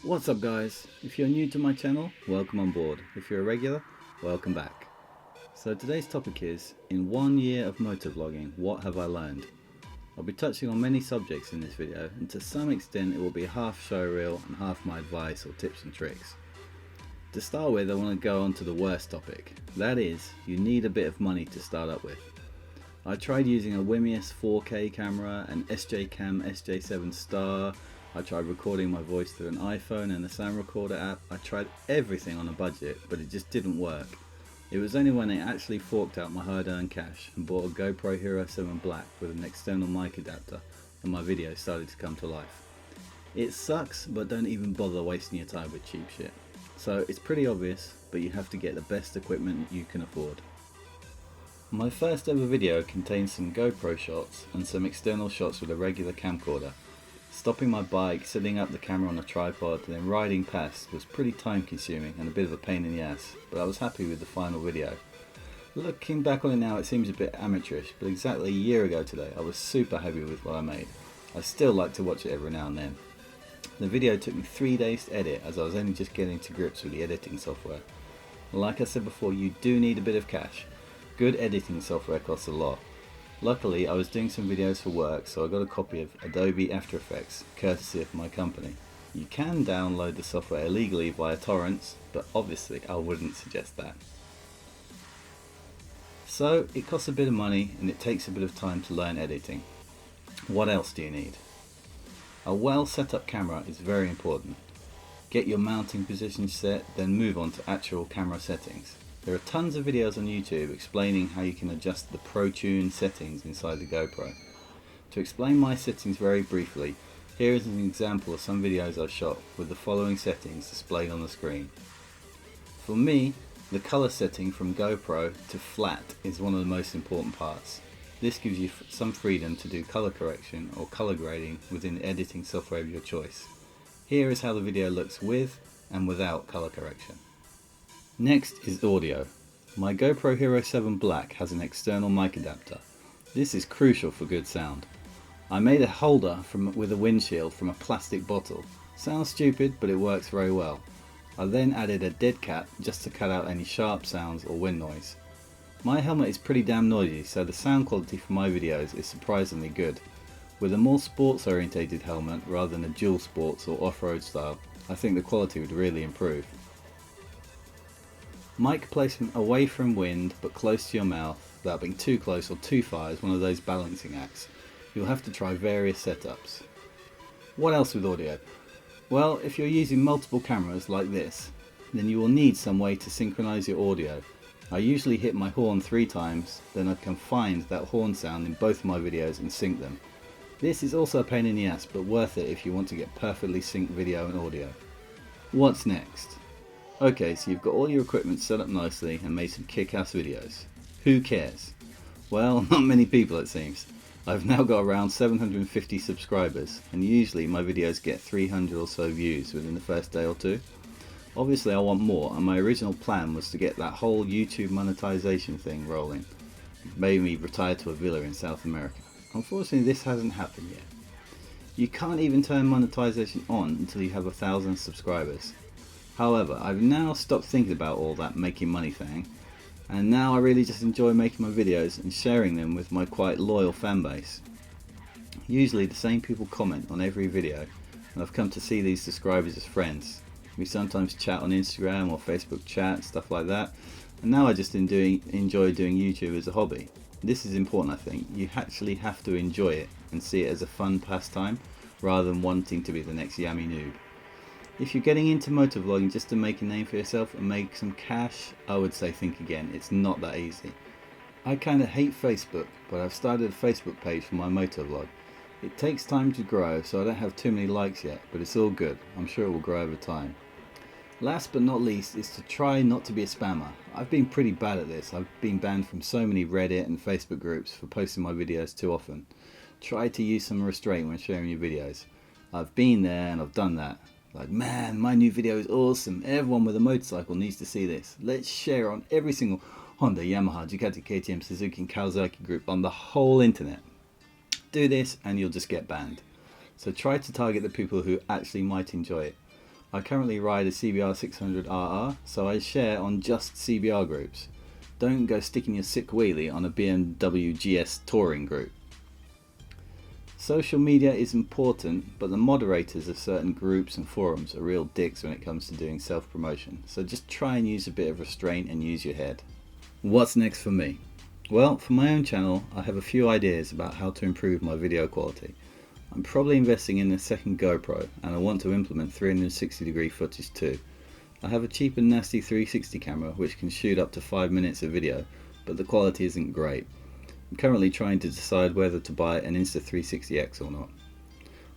What's up guys? If you're new to my channel, welcome on board. If you're a regular, welcome back. So today's topic is, in 1 year of motovlogging, what have I learned? I'll be touching on many subjects in this video, and to some extent it will be half show reel and half my advice or tips and tricks. To start with, I want to go on to the worst topic. That is, you need a bit of money to start up with. I tried using a Wimius 4K camera, an SJ-Cam SJ7 Star. I tried recording my voice through an iPhone and a sound recorder app. I tried everything on a budget, but it just didn't work. It was only when I actually forked out my hard-earned cash and bought a GoPro Hero 7 Black with an external mic adapter that my videos started to come to life. It sucks, but don't even bother wasting your time with cheap shit. So it's pretty obvious, but you have to get the best equipment you can afford. My first ever video contains some GoPro shots and some external shots with a regular camcorder. Stopping my bike, setting up the camera on a tripod, and then riding past was pretty time consuming and a bit of a pain in the ass, but I was happy with the final video. Looking back on it now, it seems a bit amateurish, but exactly a year ago today I was super happy with what I made. I still like to watch it every now and then. The video took me 3 days to edit, as I was only just getting to grips with the editing software. Like I said before, you do need a bit of cash. Good editing software costs a lot. Luckily, I was doing some videos for work, so I got a copy of Adobe After Effects, courtesy of my company. You can download the software illegally via torrents, but obviously I wouldn't suggest that. So it costs a bit of money and it takes a bit of time to learn editing. What else do you need? A well set up camera is very important. Get your mounting position set, then move on to actual camera settings. There are tons of videos on YouTube explaining how you can adjust the ProTune settings inside the GoPro. To explain my settings very briefly, here is an example of some videos I've shot with the following settings displayed on the screen. For me, the color setting from GoPro to flat is one of the most important parts. This gives you some freedom to do color correction or color grading within the editing software of your choice. Here is how the video looks with and without color correction. Next is audio. My GoPro Hero 7 Black has an external mic adapter. This is crucial for good sound. I made a holder with a windshield from a plastic bottle. Sounds stupid, but it works very well. I then added a dead cat just to cut out any sharp sounds or wind noise. My helmet is pretty damn noisy, so the sound quality for my videos is surprisingly good. With a more sports orientated helmet rather than a dual sports or off-road style, I think the quality would really improve. Mic placement away from wind but close to your mouth without being too close or too far is one of those balancing acts. You'll have to try various setups. What else with audio? Well, if you're using multiple cameras like this, then you will need some way to synchronize your audio. I usually hit my horn 3 times, then I can find that horn sound in both my videos and sync them. This is also a pain in the ass, but worth it if you want to get perfectly synced video and audio. What's next? Okay, so you've got all your equipment set up nicely and made some kick-ass videos. Who cares? Well, not many people it seems. I've now got around 750 subscribers, and usually my videos get 300 or so views within the first day or two. Obviously I want more, and my original plan was to get that whole YouTube monetization thing rolling. It made me retire to a villa in South America. Unfortunately this hasn't happened yet. You can't even turn monetization on until you have 1,000 subscribers. However, I've now stopped thinking about all that making money thing, and now I really just enjoy making my videos and sharing them with my quite loyal fan base. Usually the same people comment on every video, and I've come to see these subscribers as friends. We sometimes chat on Instagram or Facebook chat, stuff like that, and now I just enjoy doing YouTube as a hobby. This is important, I think. You actually have to enjoy it and see it as a fun pastime rather than wanting to be the next yummy noob. If you're getting into motovlogging just to make a name for yourself and make some cash, I would say think again. It's not that easy. I kinda hate Facebook, but I've started a Facebook page for my motovlog. It takes time to grow, so I don't have too many likes yet, but it's all good. I'm sure it will grow over time. Last but not least is to try not to be a spammer. I've been pretty bad at this. I've been banned from so many Reddit and Facebook groups for posting my videos too often. Try to use some restraint when sharing your videos. I've been there and I've done that. Like, man, my new video is awesome. Everyone with a motorcycle needs to see this. Let's share on every single Honda, Yamaha, Ducati, KTM, Suzuki and Kawasaki group on the whole internet. Do this and you'll just get banned. So try to target the people who actually might enjoy it. I currently ride a CBR 600RR, so I share on just CBR groups. Don't go sticking your sick wheelie on a BMW GS touring group. Social media is important, but the moderators of certain groups and forums are real dicks when it comes to doing self-promotion, so just try and use a bit of restraint and use your head. What's next for me? Well, for my own channel, I have a few ideas about how to improve my video quality. I'm probably investing in a second GoPro, and I want to implement 360-degree footage too. I have a cheap and nasty 360 camera which can shoot up to 5 minutes of video, but the quality isn't great. I'm currently trying to decide whether to buy an Insta360X or not.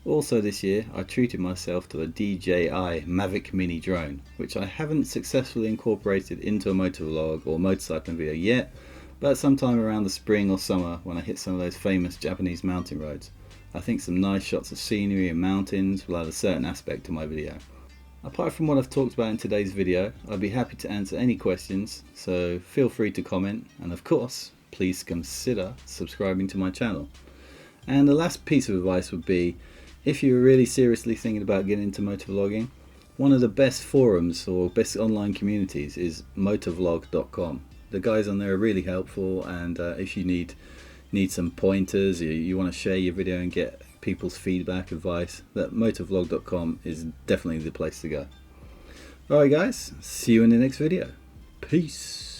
Also this year, I treated myself to a DJI Mavic Mini drone, which I haven't successfully incorporated into a motovlog or motorcycling video yet, but sometime around the spring or summer when I hit some of those famous Japanese mountain roads. I think some nice shots of scenery and mountains will add a certain aspect to my video. Apart from what I've talked about in today's video, I'd be happy to answer any questions, so feel free to comment, and of course, please consider subscribing to my channel. And the last piece of advice would be, if you're really seriously thinking about getting into motovlogging, one of the best forums or best online communities is motovlog.com. The guys on there are really helpful, and if you need some pointers, you want to share your video and get people's feedback, advice, that motovlog.com is definitely the place to go. Alright guys, see you in the next video. Peace.